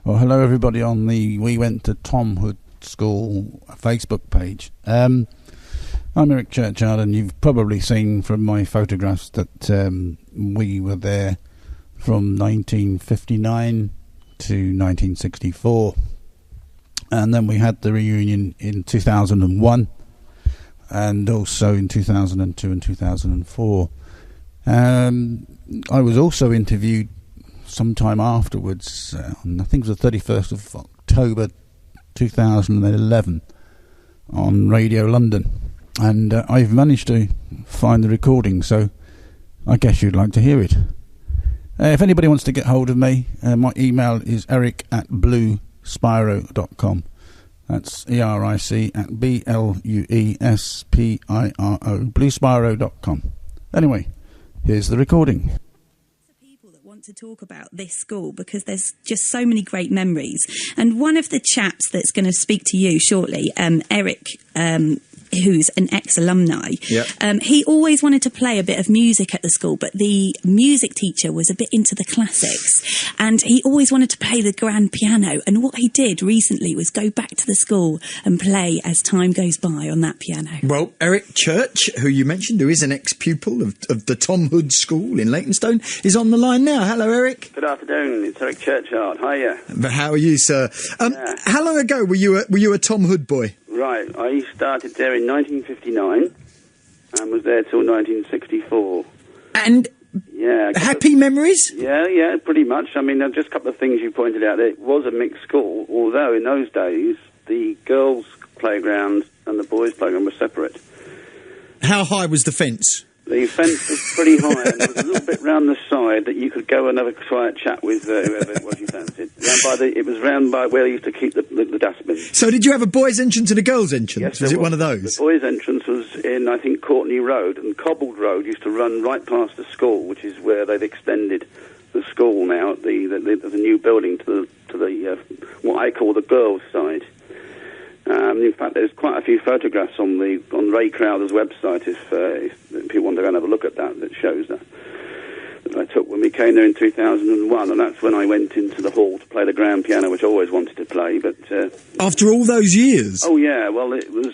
Well, hello everybody on the We Went to Tom Hood School Facebook page. I'm Eric Churchyard, and you've probably seen from my photographs that we were there from 1959 to 1964. And then we had the reunion in 2001 and also in 2002 and 2004. I was also interviewed sometime afterwards, I think it was the 31st of October 2011 on Radio London, and I've managed to find the recording, so I guess you'd like to hear it. If anybody wants to get hold of me, my email is eric@bluespiro.com. That's ERIC@BLUESPIRO, bluespiro.com. Anyway, here's the recording. To talk about this school because there's just so many great memories, and one of the chaps that's going to speak to you shortly, Eric, who's an ex-alumni, he always wanted to play a bit of music at the school, but the music teacher was a bit into the classics, and he always wanted to play the grand piano, and what he did recently was go back to the school and play as time goes by on that piano. Well, Eric Church, who you mentioned, who is an ex-pupil of the Tom Hood School in Leytonstone, is on the line now. Hello, Eric. Good afternoon, it's Eric Churchyard. Hiya. But how are you, sir? How long ago were you a Tom Hood boy? Right, I started there in 1959 and was there till 1964. And happy memories? Yeah, pretty much. I mean, just a couple of things you pointed out. It was a mixed school, although in those days the girls' playground and the boys' playground were separate. How high was the fence? The fence was pretty high, and there was a little bit round the side that you could go and have a quiet chat with whoever it was you fancied. It was round by where they used to keep the dustbin. So did you have a boys' entrance and a girls' entrance? Yes, was it one of those? The boys' entrance was in, I think, Courtney Road, and Cobbled Road used to run right past the school, which is where they've extended the school now, the new building to the what I call the girls' side. In fact, there's quite a few photographs on Ray Crowther's website if people want to go and have a look at that shows that I took when we came there in 2001, and that's when I went into the hall to play the grand piano, which I always wanted to play. But after all those years? Oh, yeah, well, it was...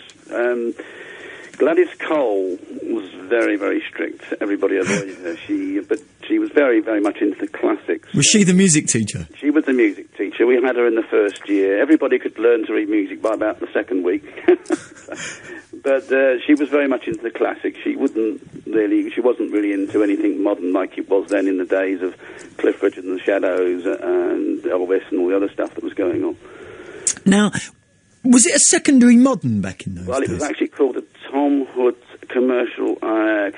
Gladys Cole was very, very strict. Everybody avoided her. But she was very, very much into the classics. Was she the music teacher? She was the music teacher. We had her in the first year. Everybody could learn to read music by about the second week. But she was very much into the classics. She wasn't really into anything modern like it was then in the days of Cliff Richard and the Shadows and Elvis and all the other stuff that was going on. Now, was it a secondary modern back in those days? Well, it was actually called a Tom Hood Commercial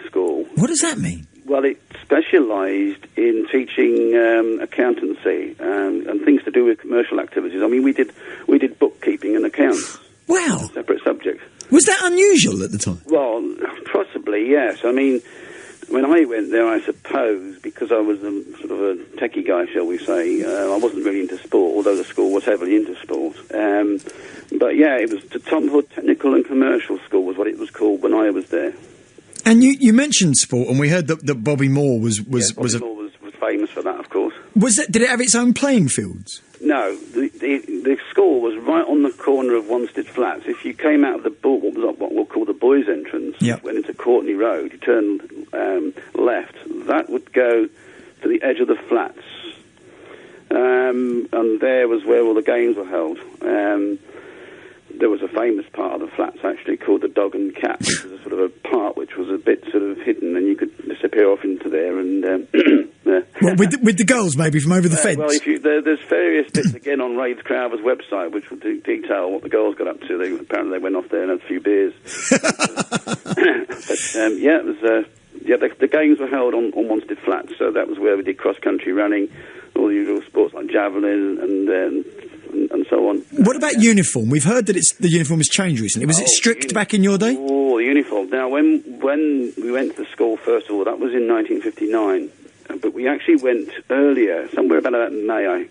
School. What does that mean? Well, it specialised in teaching accountancy and things to do with commercial activities. I mean, we did bookkeeping and accounts. Wow. Separate subjects. Was that unusual at the time? Well, possibly, yes. I mean, when I went there, I suppose, because I was sort of a techie guy, shall we say, I wasn't really into sport, although the school was heavily into sport. But yeah, it was the Tom Hood Technical and Commercial School was what it was called when I was there. And you mentioned sport, and we heard that Bobby Moore was Moore was famous for that, of course. Did it have its own playing fields? No, the school was right on the corner of Wanstead Flats. If you came out of what we'll call the boys' entrance, went into Courtney Road, you turned left, that would go to the edge of the flats. And there was where all the games were held. There was a famous part of the flats actually called the Dog and Cat, which was a sort of a part which was a bit sort of hidden, and you could disappear off into there and... with the girls maybe from over the fence? Well, there's various bits again on Ray Crowther's website which will detail what the girls got up to. Apparently they went off there and had a few beers. It was... the games were held on Wanstead Flats, so that was where we did cross-country running, all the usual sports like javelin and so on. What about uniform? We've heard that the uniform has changed recently. Was it strict back in your day? Oh, the uniform. Now, when we went to the school, first of all, that was in 1959, but we actually went earlier, somewhere about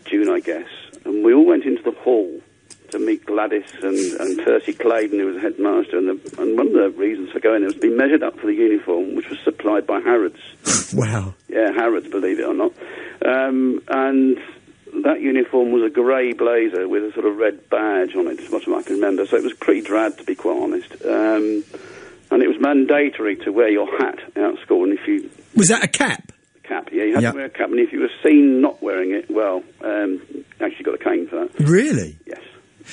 June, I guess, and we all went into the hall to meet Gladys and Percy Claydon, who was the headmaster, and one of the reasons for going there was to be measured up for the uniform, which was supplied by Harrods. Wow. Yeah, Harrods, believe it or not. And that uniform was a grey blazer with a sort of red badge on it, as much as I can remember. So it was pretty drab, to be quite honest. And it was mandatory to wear your hat out of school. And if you was that a cap? Cap, yeah, you had to wear a cap. And if you were seen not wearing it, well, actually got a cane for that. Really? Yes.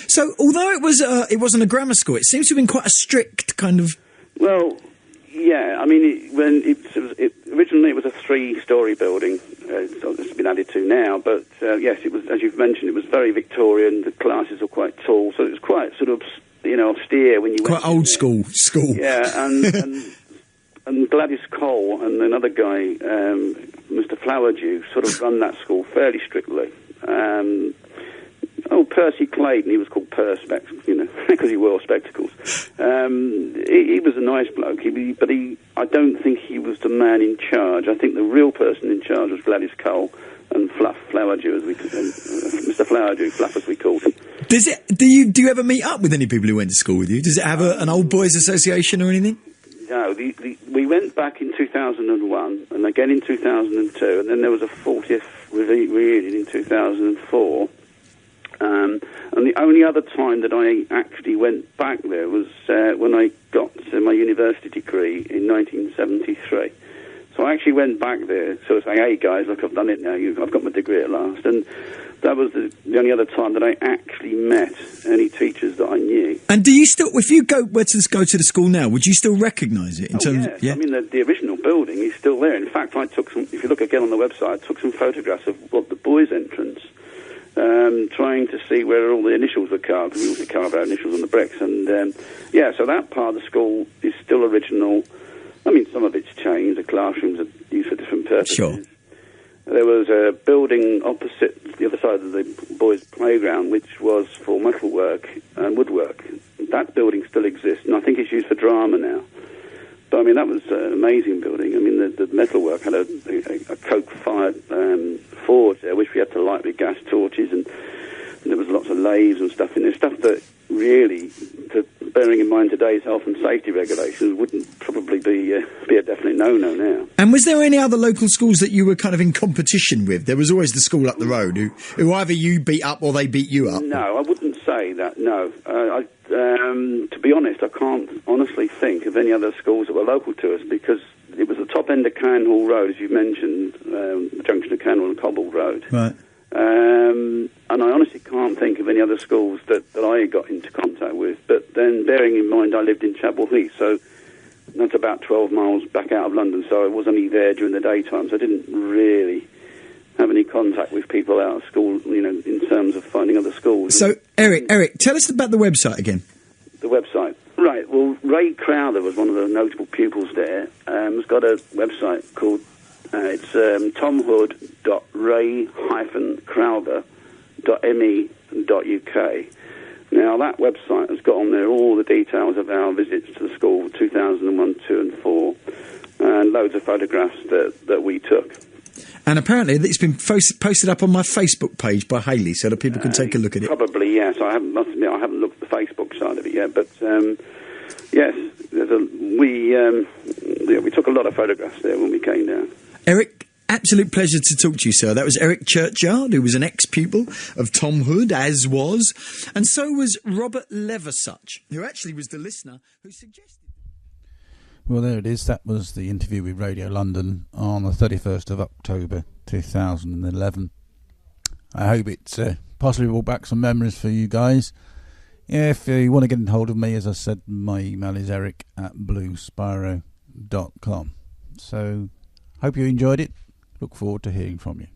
So, although it wasn't a grammar school, it seems to have been quite a strict kind of. Well, yeah. I mean, originally it was a 3-storey building. It's been added to now, but yes, it was, as you've mentioned, it was very Victorian. The classes were quite tall, so it was quite sort of, austere when you went. Quite old school. Yeah, and Gladys Cole and another guy, Mr. Flowerdew, sort of run that school fairly strictly. Percy Clayton, he was called Perspex, because he wore spectacles. He was a nice bloke, but I don't think he was the man in charge. I think the real person in charge was Gladys Cole and Flowerdew, Mr. Flowerdew, Fluff as we called him. Do you ever meet up with any people who went to school with you? Does it have an old boys association or anything? No, we went back in 2001 and again in 2002, and then there was a 40th reunion in 2004. And the only other time that I actually went back there was when I got my university degree in 1973. So I actually went back there, sort of saying, hey guys, look, I've done it now, I've got my degree at last. And that was the only other time that I actually met any teachers that I knew. And do you still, if you were to go to the school now, would you still recognise it? Yes. I mean, the original building is still there. In fact, I took some, if you look again on the website, I took some photographs of the boys' entrance, trying to see where all the initials were carved, because we used to carve our initials on the bricks. And, so that part of the school is still original. I mean, some of it's changed. The classrooms are used for different purposes. Sure. There was a building opposite the other side of the boys' playground, which was for metalwork and woodwork. That building still exists, and I think it's used for drama now. But, I mean, that was an amazing building. I mean, the metalwork had a coke-fired forge there, which we had to light with gas torches, and there was lots of lathes and stuff in there, stuff that really, bearing in mind today's health and safety regulations, wouldn't probably be a definite no-no now. And was there any other local schools that you were kind of in competition with? There was always the school up the road who either you beat up or they beat you up. No, I wouldn't say that, no. To be honest, I can't honestly think of any other schools that were local to us, because it was the top end of Canhall Road, as you mentioned, the junction of Canhall and Cobble Road. Right. And I honestly can't think of any other schools that I got into contact with. But then, bearing in mind, I lived in Chapel Heath, so that's about 12 miles back out of London, so I was only there during the daytime, so I didn't really have any contact with people out of school, in terms of finding other schools. So, Eric, tell us about the website again. The website. Right, well, Ray Crowther was one of the notable pupils there. Has got a website called, it's tomhood.ray-crowther.me.uk. Now, that website has got on there all the details of our visits to the school, 2001, 2 and 4, and loads of photographs that we took. And apparently it's been posted up on my Facebook page by Hayley, so that people can take a look at it. Probably, yes. Must admit, I haven't looked at the Facebook side of it yet, but yes, we took a lot of photographs there when we came down. Eric, absolute pleasure to talk to you, sir. That was Eric Churchyard, who was an ex-pupil of Tom Hood, as was, and so was Robert Leversuch, who actually was the listener who suggested. Well, there it is. That was the interview with Radio London on the 31st of October 2011. I hope it's possibly brought back some memories for you guys. If you want to get in hold of me, as I said, my email is eric@bluespyro.com. So, hope you enjoyed it. Look forward to hearing from you.